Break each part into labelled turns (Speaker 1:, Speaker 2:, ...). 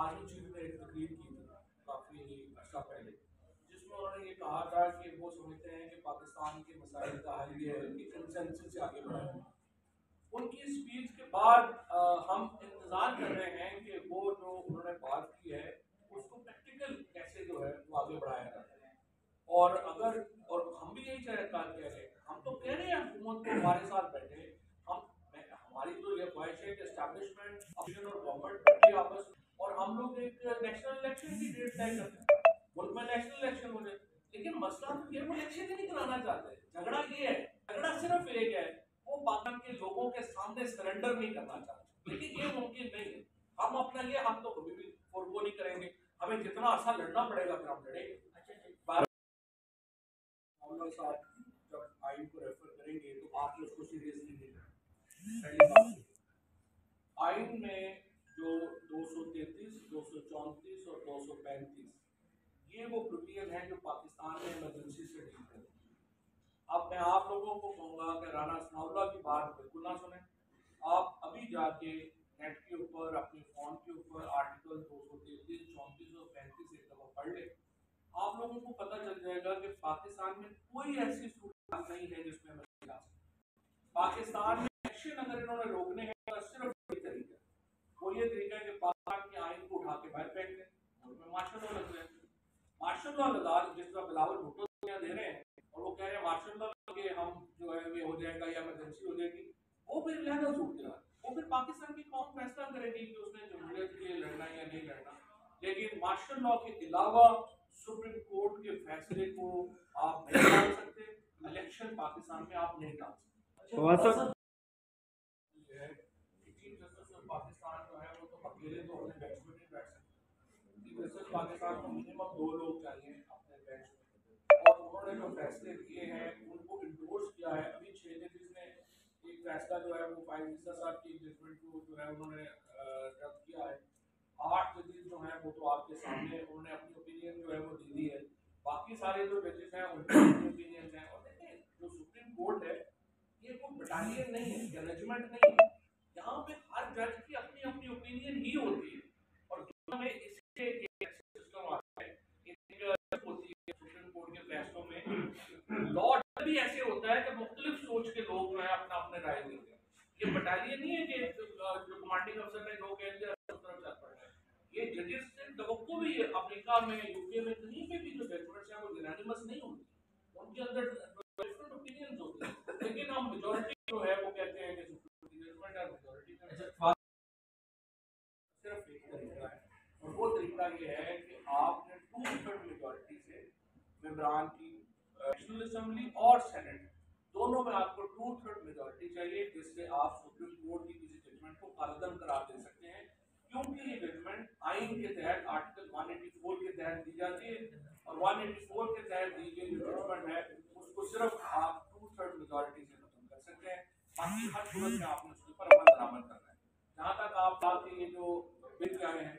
Speaker 1: Army chief ने एक तकरीर की थी काफ़ी अर्सा पहले, जिसमें उन्होंने ये कहा था कि वो समझते हैं कि पाकिस्तान के मसाइल का हल ये है कि कंसेंसस से आगे बढ़ाएं। उनकी स्पीच के बाद हम इंतज़ार कर रहे हैं कि वो जो उन्होंने बात की है उसको प्रैक्टिकल कैसे जो है वो आगे बढ़ाया जाता है। और अगर और हम भी यही कह रहे हैं, हम तो कह रहे हैं हुकूमत को हमारे साथ बैठे, हम हमारी तो ये ख्वाहिश है कि एस्टैब्लिशमेंट अपोजिशन और गवर्नमेंट बैठे आपस में और हम लोग एक नेशनल इलेक्शन की डेट तय करते हैं, मुल्क में नेशनल इलेक्शन हो जाए। लेकिन मसला तो ये वो इलेक्शन ही नहीं कराना चाहते, झगड़ा ये है, झगड़ा सिर्फ एक है, वो पाकिस्तान के लोगों के सामने सरेंडर नहीं करना चाहते। लेकिन ये मुमकिन नहीं है, हम अपना ये हम तो कभी भी फोरगो नहीं करेंगे, हमें जितना अर्सा लड़ना पड़ेगा फिर हम लड़ेंगे। साहब जब आइन को रेफर करेंगे तो आप उसको सीरियसली नहीं लें। पहली बात, आइन में जो 233, 234 और 235 ये वो प्रोविजन है जो पाकिस्तान में इमरजेंसी से डील करते हैं। अब मैं आप लोगों को कहूँगा कि राना सनाउल्लाह की बात बिल्कुल ना सुने, आप अभी जाके नेट के ऊपर अपने फ़ोन के ऊपर आर्टिकल 233, 34 और 35 एक दफ़ा पढ़ ले, आप लोगों को पता चल जाएगा कि पाकिस्तान में कोई ऐसी सूरत नहीं है जिसमें मसले आ सकते। पाकिस्तान में एक्शन अगर इन्होंने रोकने हैं तो सिर्फ एक तरीका है, वो ये तरीका है कि पाकिस्तान के आइन को उठा के बाहर फेंक दें, उनमें मार्शल लॉ लग जाए। मार्शल लॉ लगा जिस तरह बिलावल भुट्टो दे रहे हैं और वो कह रहे हैं मार्शल लॉ के हम जो है ये हो जाएगा या इमरजेंसी हो जाएगी, वो फिर लहदा सूखते हैं, वो फिर पाकिस्तान की कौम फैसला करेगी कि उसने जमहूरियत के लिए लड़ना या नहीं लड़ना। लेकिन मार्शल लॉ के अलावा सुप्रीम कोर्ट के फैसले को आप नहीं डाल सकते, इलेक्शन पाकिस्तान में आप नहीं डाल सकते। चीफ जस्टिस ऑफ पाकिस्तान जो है वो तो अकेले तो अपने बेंच में नहीं बैठ सकते। चीफ जस्टिस पाकिस्तान को मिनिमम 2 लोग चाहिए अपने बेंच में, और उन्होंने जो फैसले दिए हैं उनको इंडोर्स किया है। अभी 6 जजेस ने एक फैसला जो है वो फाइज ईसा साहब की जजमेंट को जो है उन्होंने रद्द किया है। 8 जजेस जो हैं वो तो आपके सामने उन्होंने अपनी ओपिनियन जो है वो दे दी है, बाकी सारे जो जजेस हैं उनके अपनी ओपिनियन है। और देखिए जो सुप्रीम कोर्ट है ये कोई बटालियन नहीं है, जजमेंट नहीं है, यहाँ पे हर जज की अपनी अपनी ओपिनियन ही होती है। और दुनिया में इसके सिस्टम आता है, एक होती है सुप्रीम कोर्ट के फैसलों में लॉ भी ऐसे होता है कि मुख्तलिफ सोच के लोग जो है अपना अपने राय देते हैं। ये बटालियन नहीं है कि जो कमांडिंग अफसर ने जो कह दिया उस तरफ चल पड़ना है। ये जजेस से तवक्को भी है, अमेरिका में यूके में कहीं पे भी जो जजमेंट्स हैं वो यूनानिमस नहीं होती, उनके अंदर डिफरेंट ओपिनियंस होते हैं। लेकिन हम मेजॉरिटी जो है वो कहते हैं कि जजमेंट है मेजॉरिटी का सिर्फ एक तरीका है, और वो तरीका ये है कि आपने 2/3 मेजॉरिटी से मेंबरान की नेशनल असेंबली और सेनेट दोनों में आपको 2/3 मेजॉरिटी चाहिए, जिससे आप सुप्रीम कोर्ट की किसी जजमेंट को कालदम करार दे सकते हैं। क्योंकि ये जजमेंट आइन के तहत आर्टिकल 184 के तहत दी जाती है, और 184 के तहत दी गई जो जजमेंट है उसको सिर्फ आप 2/3 मेजॉरिटी से खत्म कर सकते हैं। बाकी हर सूरत में आपने उसके ऊपर अमल दरामद करना है। जहाँ तक आप बात की ये जो बिल क्या है,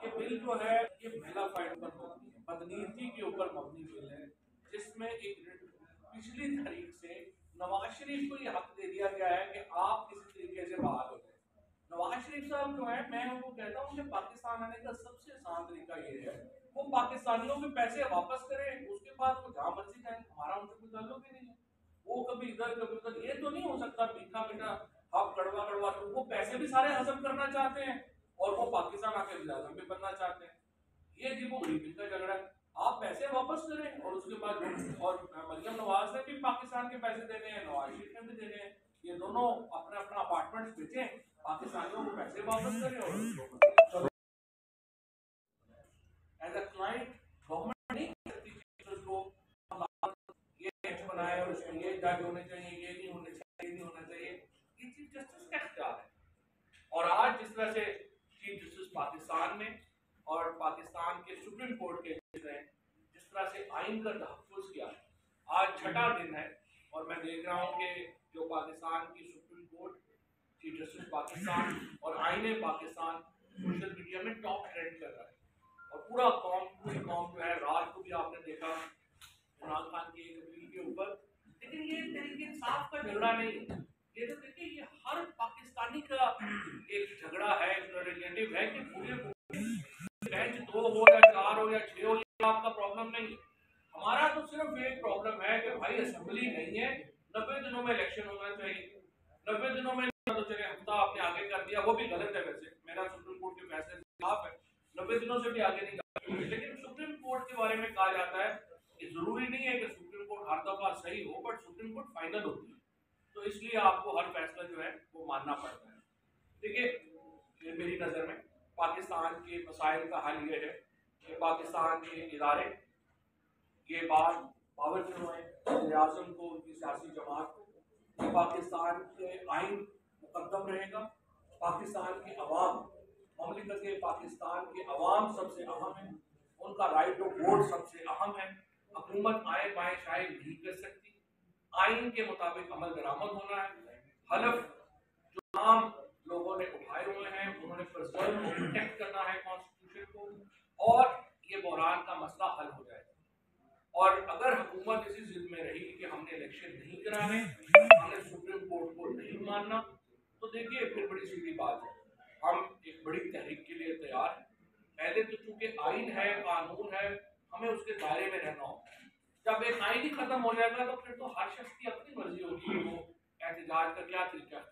Speaker 1: ये बिल जो है ये महिला फाइट पर मबनी है, बदनीति के ऊपर मबनी बिल है, जिसमें एक पिछली तारीख से नवाज शरीफ को ये हक दे दिया गया है कि आप किसी तरीके से बहाल हो जाए। नवाज शरीफ साहब जो है, मैं उनको कहता हूँ कि पाकिस्तान आने का सबसे आसान तरीका ये है वो पाकिस्तानियों के पैसे वापस करें, उसके बाद वो जहाँ मर्जी जाए, हमारा उनसे कोई ताल्लुक ही नहीं है। वो कभी इधर कभी उधर, ये तो नहीं हो सकता मीठा मीठा आप कड़वा कड़वा, तो वो पैसे भी सारे हजम करना चाहते हैं और वो पाकिस्तान आके आजम भी बनना चाहते हैं। ये जी वो गरीबी का झगड़ा है, आप पैसे वापस करें और उसके बाद और मरियम नवाज ने भी पाकिस्तान के पैसे देने हैं, नवाज शरीफ ने भी देने हैं, ये दोनों अपना अपना अपार्टमेंट बेचें, पाकिस्तानियों को पैसे वापस करें और एज अ क्लाइंट गवर्नमेंट नहीं कर सकती उसको ये बनाए और उसमें ये जज होने चाहिए, ये नहीं होने चाहिए, नहीं होना चाहिए। ये चीफ जस्टिस का इख्तियार है। और आज जिस तरह से चीफ जस्टिस पाकिस्तान में और पाकिस्तान के सुप्रीम कोर्ट के जज ने जिस तरह से आइन का तहफ़्फ़ुज़ किया, आज छठा दिन है और मैं देख रहा हूँ कि जो पाकिस्तान की supreme court, chief justice Pakistan और आईने पाकिस्तान सोशल मीडिया में टॉप ट्रेंड कर रहा है। और पूरी कौम जो है, राज को भी आपने देखा इमरान खान की एक अपील के ऊपर। लेकिन ये तरीके इंसाफ का झगड़ा नहीं है, ये तो देखिए ये हर पाकिस्तानी का एक झगड़ा है, रिलेटिव है कि पूरे हो या 6 हो, ये आपका प्रॉब्लम नहीं है। हमारा तो सिर्फ एक प्रॉब्लम है कि भाई असेंबली नहीं है, 90 दिनों में इलेक्शन होना चाहिए। 90 दिनों में तो चले हफ्ता आपने आगे कर दिया, वो भी गलत है। वैसे मेरा सुप्रीम कोर्ट के फैसले के खिलाफ है, 90 दिनों से भी आगे नहीं जा सकते। लेकिन सुप्रीम कोर्ट के बारे में कहा जाता है कि जरूरी नहीं है कि सुप्रीम कोर्ट हर दफा सही हो, बट सुप्रीम कोर्ट फाइनल होती है, तो इसलिए आपको हर फैसला जो है वो मानना पड़ता है। देखिए, मेरी नज़र में पाकिस्तान के मसाइल का हल ये है कि पाकिस्तान के इदारे, ये बात पावर जो है वज़ीर-ए-आज़म को, उनकी सियासी जमात को, पाकिस्तान के आइन मुकद्दम रहेगा, पाकिस्तान के अवाम, ममलिकत के पाकिस्तान के अवाम सबसे अहम है, उनका राइट टू वोट सबसे अहम है। हुकूमत आए बाएं शाये नहीं कर सकती, आइन के मुताबिक अमल दरामद होना है। हलफ जो आम लोगों ने उठाए हुए हैं, उन्होंने प्रिजर्व प्रोटेक्ट करना है कॉन्स्टिट्यूशन को, और ये बहरान का मसला हल हो जाएगा। और अगर हुकूमत इसी जिद में रही कि हमने इलेक्शन नहीं कराने, हमने सुप्रीम कोर्ट को नहीं मानना, तो देखिए फिर बड़ी सीधी बात है, हम एक बड़ी तहरीक के लिए तैयार हैं। पहले तो चूंकि आइन है, कानून है, हमें उसके दायरे में रहना होगा। जब एक आइन ही खत्म हो जाएगा तो फिर तो हर शख्स की अपनी मर्जी होगी कि वो एहतजाज का क्या तरीका है।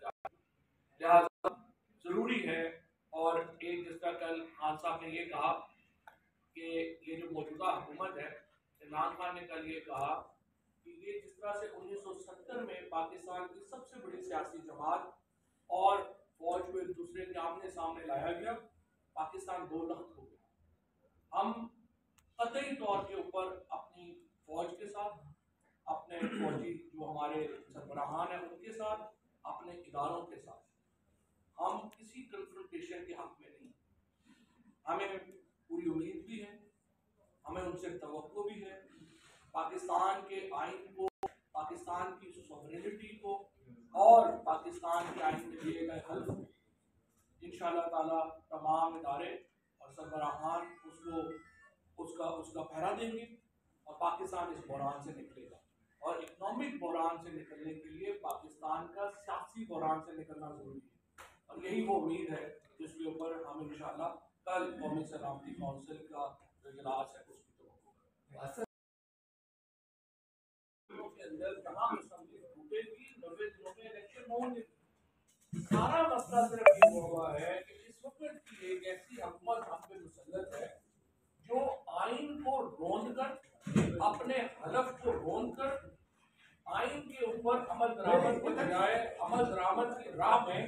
Speaker 1: लिहाजा जरूरी है, और एक जिस तरह कल खान साहब ने ये कहा कि ये जो मौजूदा हुकूमत है, इमरान खान ने कल ये कहा कि ये जिस तरह से 1970 में पाकिस्तान की सबसे बड़ी सियासी जमात और फौज को एक दूसरे के आमने सामने लाया गया, पाकिस्तान दो लख्त हो गया। हम कतई तौर के ऊपर अपनी फौज के साथ, अपने फौजी जो हमारे सरबराहान हैं उनके साथ, अपने इदारों के साथ, हम किसी कन्फ्रंटेशन के हक में नहीं। हमें पूरी उम्मीद भी है, हमें उनसे तवक्को भी है, पाकिस्तान के आइन को, पाकिस्तान की सॉवरेनिटी को और पाकिस्तान के आइन में दिए गए हल्फ को इंशाअल्लाह ताला तमाम इदारे और सरबराहान उसका पहरा देंगे, और पाकिस्तान इस बहरान से निकलेगा। और इकोनॉमिक बहरान से निकलने के लिए पाकिस्तान का सियासी बहरान से निकलना जरूरी है, और यही वो उम्मीद है जिसके ऊपर हम इंशाअल्लाह कल कौमी सलामती कौंसिल का जो इजलास है उसकी तो के अंदर तमाम असेंबली टूटेगी, 90 दिनों में इलेक्शन होंगे। सारा मसला सिर्फ ये हुआ है कि इस वक्त की एक ऐसी हुकूमत हम पे मुसल्लत है जो आइन को रोंद कर, अपने हलफ को रोंद कर, आइन के ऊपर अमल दरामद के बजाय अमल दरामद की राह में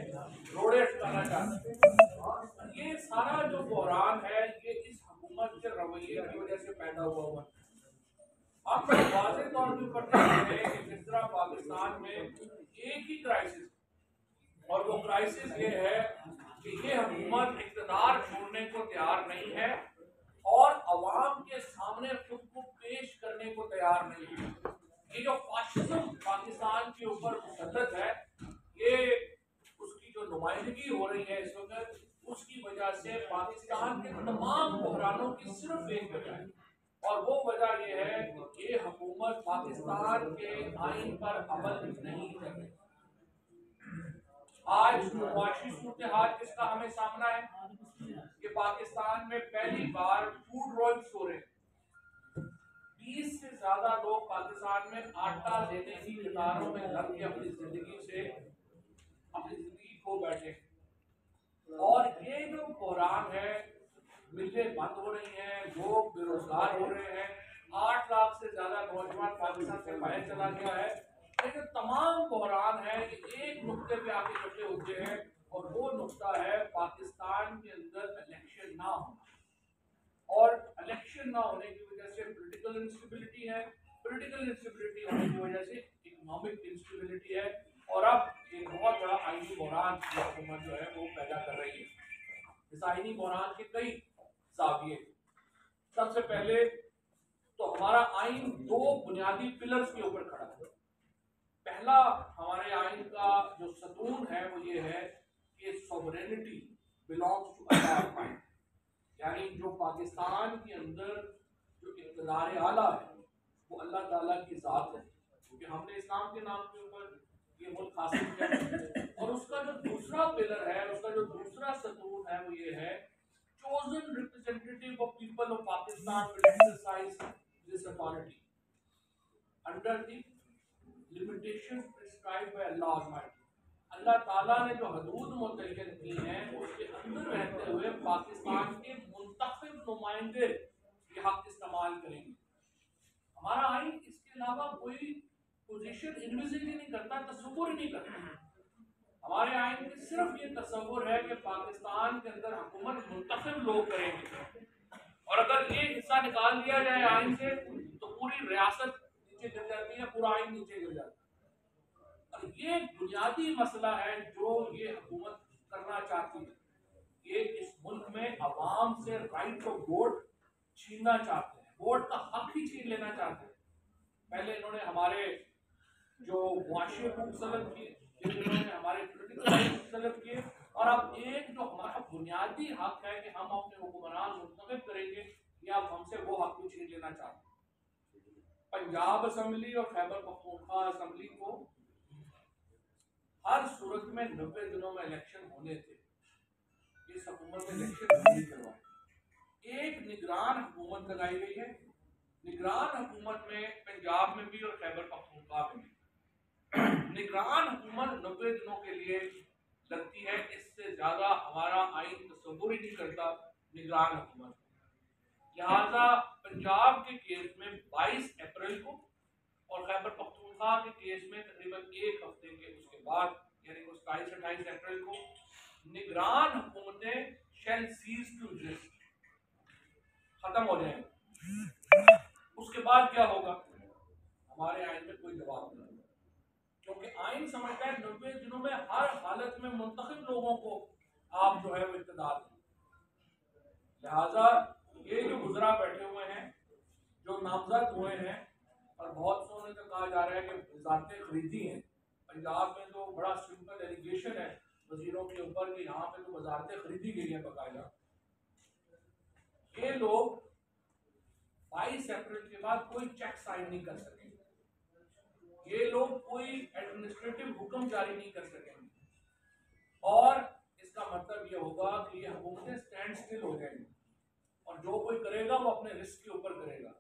Speaker 1: रोड़े अटकाना चाहते हैं। ये सारा जो बहरान है ये इस हुकूमत के रवैये की वजह से पैदा हुआ है। आप वाज़ेह तौर के ऊपर देखते हैं कि जिस तरह पाकिस्तान में एक ही क्राइसिस, और वो क्राइसिस ये है कि ये हुकूमत इक़्तिदार छोड़ने को तैयार नहीं है और अवाम के सामने खुद को पेश करने को तैयार नहीं है। ये जो फाशिज्म पाकिस्तान के ऊपर मुसल्लत है, ये उसकी जो नुमाइंदगी हो रही है इस वक्त, उसकी वजह से पाकिस्तान के तमाम बहरानों की सिर्फ एक वजह है, और वो वजह ये है कि ये हुकूमत पाकिस्तान के आइन पर अमल नहीं कर रही। आज मुआशी सूरत हाल जिसका हमें सामना है कि पाकिस्तान में पहली बार फूड रोल्स हो रहे हैं। 20 से ज्यादा लोग पाकिस्तान में आटा लेने की कतारों में लग के अपनी जिंदगी खो बैठे, और ये जो बहरान है, मिलें बंद हो रही हैं, लोग बेरोजगार हो रहे हैं, 8 लाख से ज्यादा नौजवान पाकिस्तान से बाहर चला गया है। लेकिन तमाम बहरान है ये एक नुक्ते पे आके इकट्ठे होते हैं, और वो नुक्ता है पाकिस्तान के अंदर इलेक्शन ना होना। और इलेक्शन ना होने की वजह से पॉलिटिकल इंस्टेबिलिटी है, पॉलिटिकल इंस्टेबिलिटी होने की वजह से इकोनॉमिक इंस्टेबिलिटी है, और अब एक बहुत बड़ा आईनी बहरान हुकूमत जो है वो पैदा कर रही है। इस आईनी बहरान के कई जाविये। सबसे पहले तो हमारा आइन दो बुनियादी पिलर्स के ऊपर खड़ा है। पहला हमारे आइन का जो सतून है वो ये है कि सॉवरेनिटी बिलोंग्स टू अल्लाह, यानी जो पाकिस्तान के अंदर जो इक़्तिदार आला है वो अल्लाह ताला की ज़ात है, क्योंकि हमने इस्लाम के नाम के ऊपर ये मुल्क हासिल किया। और उसका जो दूसरा पिलर है, उसका जो दूसरा सतून है वो ये है chosen representative of people of Pakistan Pakistan will exercise this authority under the limitations prescribed by Allah Almighty. अल्लाह ताला ने जो हदूद मुतय्यन की हैं उसके अंदर रहते हुए पाकिस्तान के मुंतखब नुमाइंदे ये हक इस्तेमाल करेंगे। हमारा आइन इसके अलावा कोई पोजीशन इन्विजिट ही नहीं करता, तस्वुर ही नहीं करता। हमारे आइन में सिर्फ ये तस्वुर है कि पाकिस्तान के अंदर हुकूमत मुंतखब लोग करेंगे, और अगर ये हिस्सा निकाल दिया जाए आइन से तो पूरी रियासत नीचे गिर जाती है, पूरा आइन नीचे गिर जाता है। और ये बुनियादी मसला है जो ये हुकूमत करना चाहती है। ये इस मुल्क में अवाम से राइट ऑफ वोट छीनना चाहते हैं, वोट का हक ही छीन लेना चाहते हैं। पहले इन्होंने हमारे जो मुआशी हकूक सलब किए, फिर इन्होंने हमारे पोलिटिकल राइट्स सलब किए, और अब एक जो हमारा बुनियादी हक है कि हम अपने हुक्मरान मुंतखब करेंगे, या अब हमसे वो हक भी छीन लेना चाहते हैं। पंजाब असम्बली और खैबर पख्तूनख्वा असम्बली को हर सूरत में 90 दिनों में इलेक्शन होने थे। इस हुकूमत ने इलेक्शन नहीं करवाए। एक निगरान हुकूमत लगाई गई है। निगरान हुकूमत में पंजाब में भी और खैबर पख्तूनख्वा में भी निगरान हुकूमत 90 दिनों के लिए लगती है। इससे ज्यादा हमारा आइन तस्वुर ही नहीं करता निगरान हुकूमत। लिहाजा पंजाब के केस में 22 अप्रैल को और खैबर पख्तूनख्वा के केस में तकरीबन एक हफ्ते के उसके बाद यानी 27-28 अप्रैल को निगरान हुकूमतें शैल सीज टू एग्जिस्ट, खत्म हो जाएंगे। उसके बाद क्या होगा? हमारे आइन में कोई जवाब नहीं, क्योंकि आइन समझता है 90 दिनों में हर हालत में मुंतखब लोगों को आप जो है वो इक़्तिदार दें। लिहाजा ये जो गुजरा बैठे हुए हैं, जो नामजद हुए हैं, और बहुत सोने तो कहा जा रहा है कि वजारतें खरीदी हैं। पंजाब में तो बड़ा सिंपल एलिगेशन है वजीरों के ऊपर कि यहाँ पे तो वजारतें खरीदी गई हैं बाकायदा। ये लोग 22 अप्रैल के बाद कोई चेक साइन नहीं कर सकेंगे। ये लोग कोई एडमिनिस्ट्रेटिव हुक्म जारी नहीं कर सकेंगे, और इसका मतलब ये होगा कि ये हुकूमतें स्टैंड स्टिल हो जाएंगी, और जो कोई करेगा वो अपने रिस्क के ऊपर करेगा।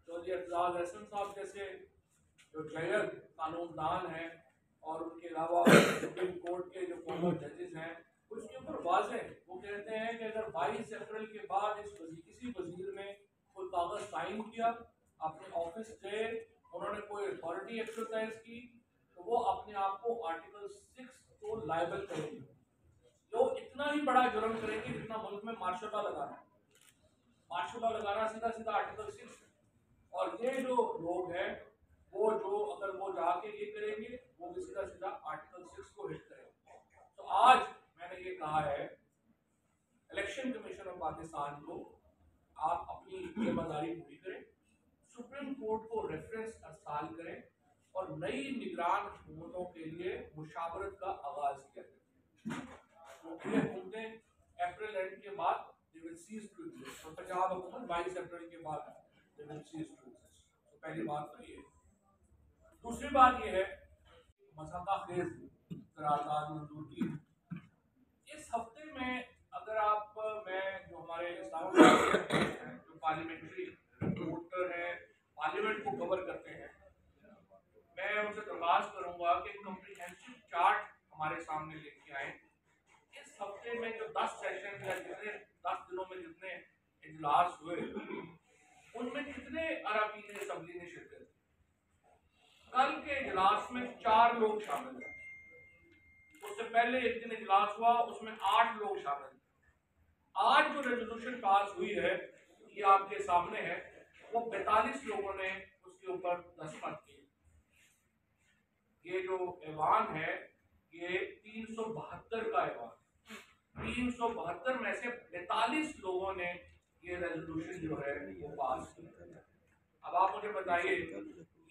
Speaker 1: चौधरी एतजाज अहसन साहब जैसे जो जज कानूनदान हैं, और उनके अलावा सुप्रीम कोर्ट के जो फॉर्मर जजेस हैं, उसके ऊपर वाज़ेह वो कहते हैं कि अगर 22 अप्रैल के बाद किसी वजीर ने कोई कागज साइन किया, अपने ऑफिस से उन्होंने कोई अथॉरिटी एक्सरसाइज की, तो वो अपने आप को आर्टिकल 6 को लायबल करेंगे। तो इतना ही बड़ा जुर्म करेंगे जितना मुल्क में मार्शल लॉ लगाना है। मार्शल लॉ लगाना सीधा सीधा आर्टिकल 6, और ये जो लोग हैं वो जो अगर वो जाके ये करेंगे वो भी सीधा सीधा आर्टिकल 6 को हिट करेंगे। तो आज मैंने ये कहा है इलेक्शन कमीशन ऑफ पाकिस्तान को, आप अपनी जिम्मेदारी पूरी करें, सुप्रीम कोर्ट को रेफरेंस अरसाल करें, और नई निगरान हुकूमतों के लिए मुशावरत का आगाज किया जाए। तो ये हुकूमतें अप्रैल एंड के बाद they will cease to exist, और पंजाब हुकूमत 22 अप्रैल के बाद they will cease to exist. तो पहली बात तो ये। दूसरी बात ये है मसला खेज करारदाद मंजूर की। इस हफ्ते में अगर आप मैं जो हमारे इस्लामाबाद जो पार्लियामेंट्री वोटर हैं, पार्लियामेंट को कवर करते हैं, मैं उनसे दरख्वास्त करूंगा कि कम्प्रीहेंसिव चार्ट हमारे सामने लेके आए। इस हफ्ते में जो 10 सेशन या जितने 10 दिनों में जितने इजलास हुए, उनमें कितने अरकान असम्बली ने शिरकत की? कल के इजलास में 4 लोग शामिल हैं। उससे पहले एक दिन इजलास हुआ, उसमें 8 लोग शामिल हैं। आज जो रेजोल्यूशन पास हुई है ये आपके सामने है, वो 42 लोगों ने उसके ऊपर दस्तखत किए। ये जो ऐवान है ये 372 का ऐवान, 372 में से 42 लोगों ने ये रेजोल्यूशन जो है वो पास किया। अब आप मुझे बताइए,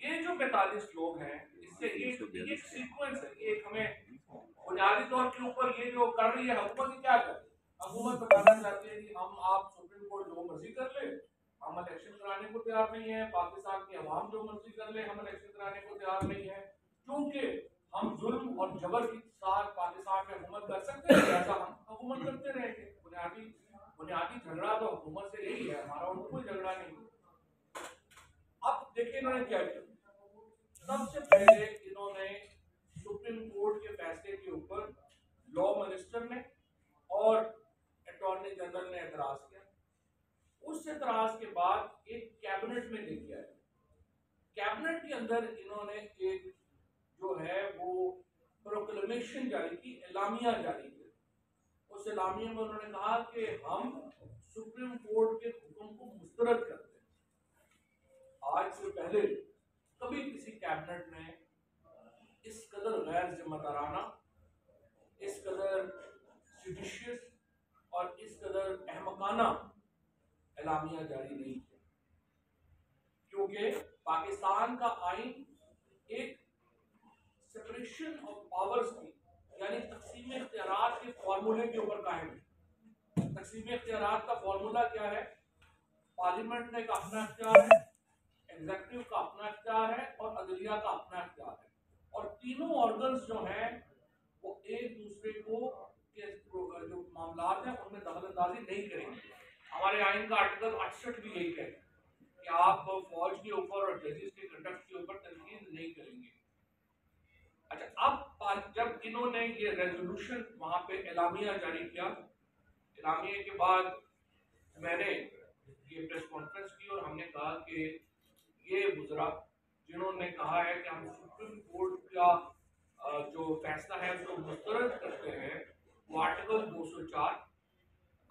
Speaker 1: ये जो 42 लोग हैं, इससे ये सीक्वेंस है, ये हमें बुनियादी तौर के ऊपर ये जो कर रही है हुकूमत, क्या कर रही है? हुकूमत बताना चाहती है कि हम आप सुप्रीम कोर्ट जो मर्जी कर ले, हम इलेक्शन कराने को तैयार नहीं है। पाकिस्तान की अवाम जो मर्जी कर ले, हम इलेक्शन कराने को तैयार नहीं है, क्योंकि हम जुल्म और जबर के साथ पाकिस्तान में हुकूमत कर सकते हैं, ऐसा हम हुकूमत करते रहेंगे। बुनियादी झगड़ा तो हुकूमत से यही है, हमारा उनको कोई झगड़ा नहीं। अब देखिए इन्होंने क्या किया। सबसे पहले इन्होंने सुप्रीम कोर्ट के फैसले के ऊपर लॉ मिनिस्टर ने और अटॉर्नी जनरल ने एतराज किया। उस एतराज के बाद एक कैबिनेट में लेके आए। कैबिनेट के अंदर इन्होंने एक जो है वो प्रोक्लेमेशन जारी की, एलामिया जारी की। उस एलामिया में उन्होंने कहा कि हम सुप्रीम कोर्ट के हुक्म को मुस्तरद करते हैं। आज से पहले कभी किसी कैबिनेट में इस कदर गैर जिम्मेदाराना, इस कदर जुडिशियस और इस कदर अहमकाना एलामिया जारी नहीं किया, क्योंकि पाकिस्तान का आइन एक सेपरेशन ऑफ पावर्स की यानी तकसीम इख्तियारात के फॉर्मूले के ऊपर कायम है। तकसीम इख्तियारात का फॉर्मूला क्या है? पार्लियामेंट का एक अपना इख्तियार है, एग्जीक्यूटिव का अपना इख्तियार है और अदलिया का अपना इख्तियार है। और तीनों ऑर्गन्स जो हैं वो एक दूसरे को के जो मामलात हैं उनमें दखलंदाजी नहीं करेंगे। हमारे आइन का आर्टिकल 68 भी यही कहता है कि आप फौज के ऊपर और जजेस के कंडक्ट के ऊपर तनकीद नहीं करेंगे। अच्छा, अब जब इन्होंने ये रेजोल्यूशन वहां पे एलामिया जारी किया, एलामिया के बाद मैंने ये प्रेस कॉन्फ्रेंस की और हमने कहा कि ये गुजरा जिन्होंने कहा है कि हम सुप्रीम कोर्ट का जो फैसला है उसको मुस्तरद करते हैं, वो आर्टिकल 204,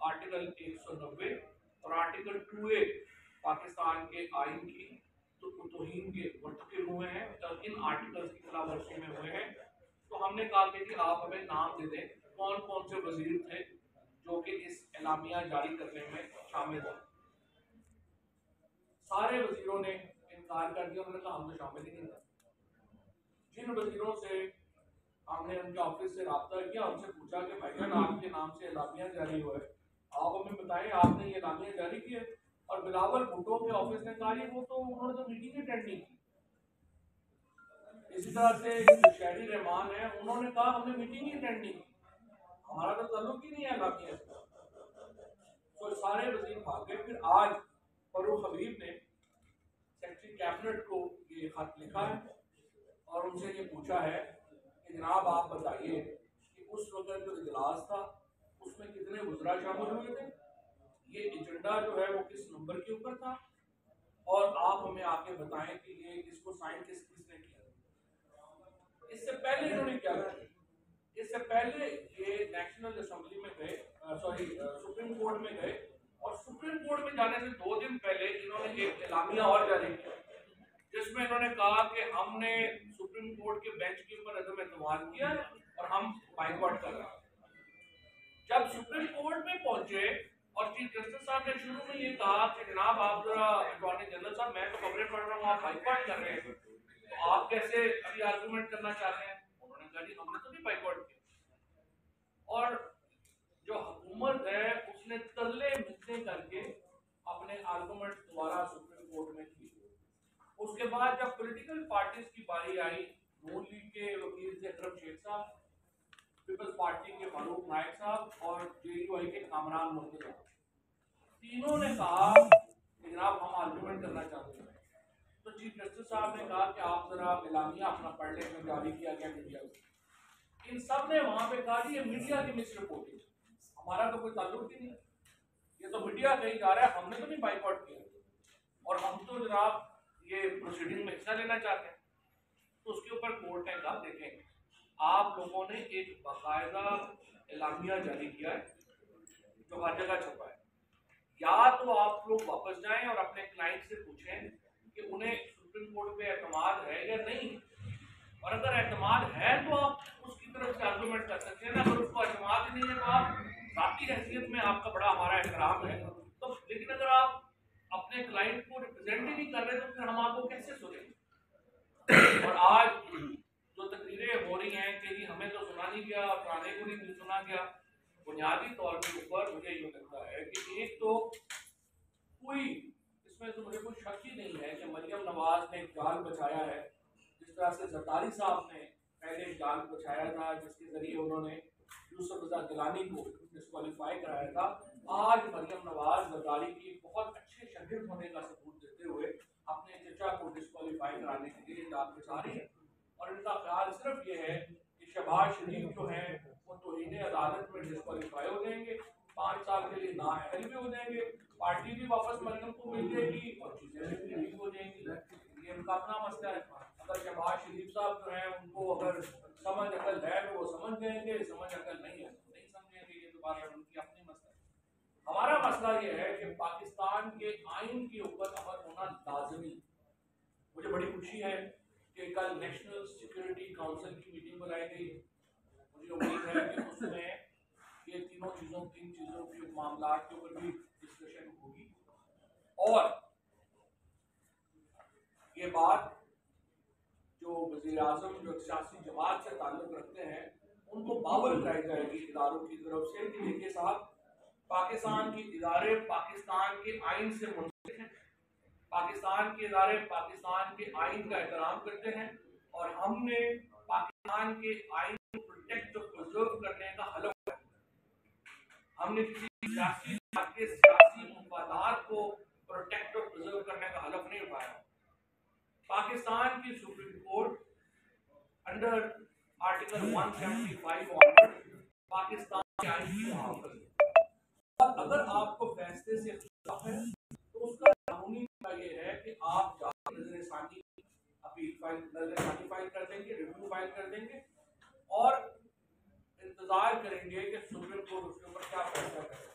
Speaker 1: आर्टिकल 190 और आर्टिकल 2A पाकिस्तान के आइन की तौहीन के मुर्तकिब हुए हैं और इन आर्टिकल्स की खिलाफवर्जी में हुए हैं। तो हमने कहा कि आप हमें नाम दे दें कौन कौन से वजीर थे जो कि इस एलामिया जारी करने में शामिल थे। सारे वजीरों ने इनकार कर दिया, उन्होंने कहा हम तो शामिल ही नहीं थे। जिन वजीरों से हमने उनके ऑफिस से रब्ता किया, उनसे पूछा कि भाईजान आपके नाम से एलामिया जारी हुआ है, आप हमें बताएं आपने ये एलामिया जारी किया। और बिलावल भुट्टो के ऑफिस ने कहा वो तो उन्होंने तो मीटिंग अटेंड नहीं की। इसी तरह से शहरी रहमान है, उन्होंने कहा हमने मीटिंग ही अटेंड नहीं की, हमारा तो ताल्लुक ही नहीं है एलामिया से। तो सारे वजीर भाग गए। फिर आज फरूख हबीब ने सेक्रेटरी कैबिनेट को ये खत लिखा है और उनसे ये पूछा है कि जनाब आप बताइए कि उस वक्त जो इजलास था उसमें कितने वज़रा शामिल हुए थे, ये एजेंडा जो है वो किस नंबर के ऊपर था, और आप हमें आके बताएं कि ये इसको साइन किसने किया। इससे पहले इन्होंने क्या किया? इससे पहले ये नेशनल असेंबली में गए, सुप्रीम कोर्ट में गए और सुप्रीम कोर्ट में जाने से 2 दिन पहले इन्होंने एक एलामिया और जारी किया जिसमें इन्होंने कहा कि हमने सुप्रीम कोर्ट के बेंच के ऊपर अदम एतमाद किया और हम बाइकआउट कर रहे हैं। जब सुप्रीम कोर्ट में पहुंचे और चीफ जस्टिस साहब ने शुरू में ये कहा कि जनाब आप जरा अटॉर्नी जनरल साहब मैं तो खबरें पढ़ रहा हूँ आप बाइकआउट कर रहे हैं, तो आप कैसे अभी आर्गूमेंट करना चाहते हैं? उन्होंने कहा जी हमने तो नहीं बाइकआउट किया। और जो हुकूमत है उसने तरले मिलते करके अपने आर्गूमेंट दोबारा सुप्रीम कोर्ट में की। उसके बाद जब पॉलिटिकल पार्टीज की बारी आई, नून लीग के वकील थे अकरम शेख साहब, पीपल्स पार्टी के फारूक नायक साहब और JUI के कामरान मुर्तजा, तीनों ने कहा कि जनाब हम आर्गूमेंट करना चाहते हैं। तो चीफ जस्टिस साहब ने कहा कि आप जरा एलामिया अपना पढ़ लें जो जारी किया गया मीडिया को। इन सब ने वहां पे कहा कि ये मीडिया की मिस रिपोर्टिंग, हमारा तो कोई ताल्लुक ही नहीं है, ये तो मीडिया कहीं जा रहा है, हमने तो नहीं बाइकआउट किया और हम तो जनाब ये प्रोसीडिंग में हिस्सा लेना चाहते हैं। तो उसके ऊपर कोर्ट ने कहा देखें आप लोगों ने एक बाकायदा एलामिया जारी किया है जो हर जगह छपा है, या तो आप लोग वापस जाएं और अपने क्लाइंट से पूछें कि उन्हें सुप्रीम कोर्ट पे एतमाद है या नहीं, और अगर एतमाद है तो आप उसकी तरफ से आर्गूमेंट कर सकते हैं ना। अगर उसको एतमाद नहीं है तो आप जाती हैसियत में आपका बड़ा हमारा एहतराम है, तो लेकिन अगर आप अपने क्लाइंट को रिप्रेजेंट ही नहीं कर रहे तो फिर हम आपको कैसे सुनेंगे। और आज जो तकरीरें हो रही हैं कि जी हमें तो सुना नहीं गया, फलाने को नहीं सुना गया, बुनियादी तौर के ऊपर मुझे ये लगता है कि एक तो कोई इसमें तो मुझे कोई शक ही नहीं है कि मरियम नवाज ने एक जाल बचाया है, जिस तरह से जरदारी साहब ने पहले एक जाल बचाया था जिसके जरिए उन्होंने यूसुफ रजा गिलानी को डिस्क्वालीफाई कराया था। आज मरियम नवाज जरदारी की बहुत अच्छे शागिर्द होने का सबूत देते हुए अपने चचा को डिस्क्वालीफाई कराने के लिए जाके जा रही है। और इनका ख्याल सिर्फ ये है कि शहबाज शरीफ जो है वो तौहीन अदालत में डिस्क्वालीफाई हो जाएंगे, 5 साल के लिए नाअहल भी हो जाएंगे, पार्टी भी वापस मरियम को मिल जाएगी और चीजें भी ठीक हो जाएंगी। ये उनका अपना मसला है। अगर शहबाज शरीफ साहब जो है उनको अगर समझ अकल है तो वो समझ जाएंगे, समझ अकल नहीं है तो नहीं समझेंगे। ये दोबारा उनकी अपनी मसला है। हमारा मसला ये है कि पाकिस्तान के आइन के ऊपर अमल होना लाजमी। मुझे बड़ी खुशी है कि कल नेशनल सिक्योरिटी काउंसिल की मीटिंग बुलाई गई। मुझे उम्मीद है कि उसमें ये तीन चीज़ों के मामला के ऊपर भी डिस्कशन होगी और ये बात जो वज़ीर आज़म जो सियासी जमात से ताल्लुक़ रखते हैं उनको बावर कराई जाएगी इदारों की तरफ से कि देखिए साहब, पाकिस्तान के इदारे पाकिस्तान के आइन से मुंसलिक हैं, पाकिस्तान के इदारे पाकिस्तान के आइन का एहतराम करते हैं और हमने पाकिस्तान के आइन को प्रोटेक्ट और प्रिजर्व करने का हलफ है। हमने किसी सियासी के सियासी मफादात को प्रोटेक्ट और प्रिजर्व करने का हलफ नहीं उठाया। पाकिस्तान की supreme court under article 175 order Pakistan के आइन की मुहाफ़िज़ है। और अगर आपको फैसले से खिलाफ है तो उसका कानूनी ये है कि आप जाके नज़र-ए-सानी अपील फाइल नज़र-ए-सानी फाइल कर देंगे, रिव्यू फाइल कर देंगे और इंतजार करेंगे कि सुप्रीम कोर्ट उसके ऊपर क्या फैसला करे।